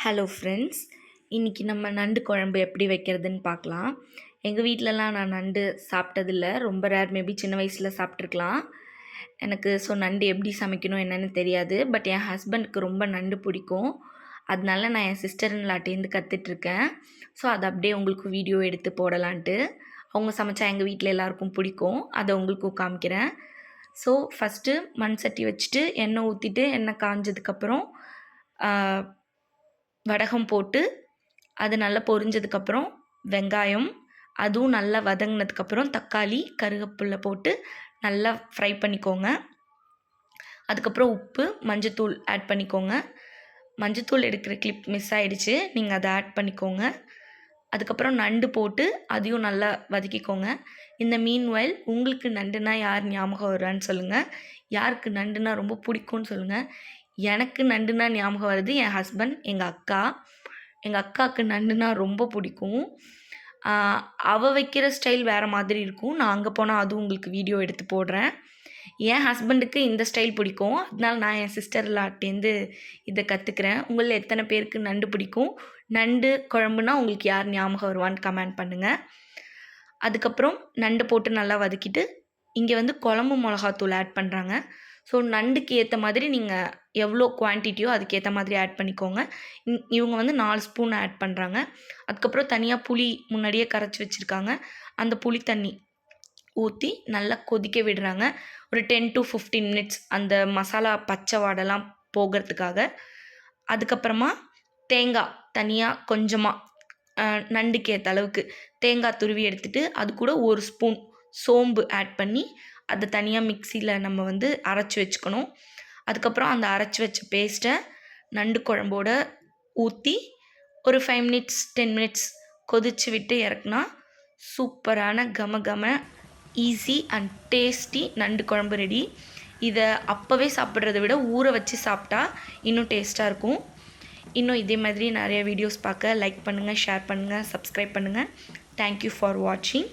Hello friends, இன்றைக்கி நம்ம நண்டு குழம்பு எப்படி வைக்கிறதுன்னு பார்க்கலாம். எங்கள் வீட்டிலலாம் நான் நண்டு சாப்பிட்டதில்ல, ரொம்ப ரேர், மேபி சின்ன வயசில் சாப்பிட்ருக்கலாம் எனக்கு. ஸோ நண்டு எப்படி சமைக்கணும் என்னென்னு தெரியாது. பட் என் ஹஸ்பண்டுக்கு ரொம்ப நண்டு பிடிக்கும். அதனால நான் என் சிஸ்டர்லாட்டேருந்து கற்றுட்ருக்கேன். ஸோ அதை அப்படியே உங்களுக்கு வீடியோ எடுத்து போடலான்ட்டு. அவங்க சமைச்சா எங்கள் வீட்டில் எல்லாருக்கும் பிடிக்கும், அதை உங்களுக்கும் காமிக்கிறேன். ஸோ ஃபஸ்ட்டு மண் சட்டி வச்சுட்டு எண்ணெய் ஊற்றிட்டு எண்ணெய் காஞ்சதுக்கப்புறம் வடகம் போட்டு அது நல்லா பொரிஞ்சதுக்கப்புறம் வெங்காயம், அதுவும் நல்லா வதங்கினதுக்கப்புறம் தக்காளி, கருவேப்பிலை போட்டு நல்லா ஃப்ரை பண்ணிக்கோங்க. அதுக்கப்புறம் உப்பு, மஞ்சத்தூள் ஆட் பண்ணிக்கோங்க. மஞ்சத்தூள் எடுக்கிற கிளிப் மிஸ் ஆகிடுச்சு, நீங்கள் அதை ஆட் பண்ணிக்கோங்க. அதுக்கப்புறம் நண்டு போட்டு அதையும் நல்லா வதக்கிக்கோங்க. இந்த மீன்வைல் உங்களுக்கு நண்டுனா யார் ஞாபகம் வர்றான்னு சொல்லுங்கள். யாருக்கு நண்டுனா ரொம்ப பிடிக்கும்னு சொல்லுங்கள். எனக்கு நண்டுனா ஞாபகம் வருது என் ஹஸ்பண்ட், எங்கள் அக்கா. எங்கள் அக்காவுக்கு நண்டுனா ரொம்ப பிடிக்கும். அவள் வைக்கிற ஸ்டைல் வேறு மாதிரி இருக்கும். நான் அங்கே போனால் அதுவும் உங்களுக்கு வீடியோ எடுத்து போடுறேன். என் ஹஸ்பண்டுக்கு இந்த ஸ்டைல் பிடிக்கும், அதனால நான் என் சிஸ்டர்லாட்டேருந்து இதை கற்றுக்கிறேன். உங்களில் எத்தனை பேருக்கு நண்டு பிடிக்கும்? நண்டு குழம்புனா உங்களுக்கு யார் ஞாபகம் வருவான்னு கமெண்ட் பண்ணுங்கள். அதுக்கப்புறம் நண்டு போட்டு நல்லா வதக்கிட்டு இங்கே வந்து குழம்பு மிளகாத்தூள் ஆட் பண்ணுறாங்க. ஸோ நண்டுக்கு ஏற்ற மாதிரி நீங்கள் எவ்வளோ குவான்டிட்டியோ அதுக்கேற்ற மாதிரி ஆட் பண்ணிக்கோங்க. இவங்க வந்து 4 ஸ்பூன் ஆட் பண்ணுறாங்க. அதுக்கப்புறம் தனியாக புளி முன்னாடியே கரைச்சி வச்சுருக்காங்க. அந்த புளி தண்ணி ஊற்றி நல்லா கொதிக்க விடுறாங்க. ஒரு 10 to 15 மினிட்ஸ் அந்த மசாலா பச்சை வாடெல்லாம் போகிறதுக்காக. அதுக்கப்புறமா தேங்காய் தனியாக கொஞ்சமாக நண்டுக்கு ஏற்ற அளவுக்கு தேங்காய் துருவி எடுத்துகிட்டு அது கூட 1 ஸ்பூன் சோம்பு ஆட் பண்ணி அதை தனியாக மிக்சியில் நம்ம வந்து அரைச்சி வச்சுக்கணும். அதுக்கப்புறம் அந்த அரைச்சி வச்ச பேஸ்ட்டை நண்டு குழம்போடு ஊற்றி ஒரு 5 மினிட்ஸ் 10 மினிட்ஸ் கொதித்து விட்டு இறக்குனா சூப்பரான கம கம ஈஸி அண்ட் டேஸ்டி நண்டு குழம்பு ரெடி. இதை அப்போவே சாப்பிட்றத விட ஊற வச்சு சாப்பிட்டா இன்னும் டேஸ்ட்டாக இருக்கும். இன்னும் இதே மாதிரி நிறைய வீடியோஸ் பார்க்க லைக் பண்ணுங்கள், ஷேர் பண்ணுங்கள், சப்ஸ்கிரைப் பண்ணுங்கள். தேங்க்யூ ஃபார் வாட்சிங்.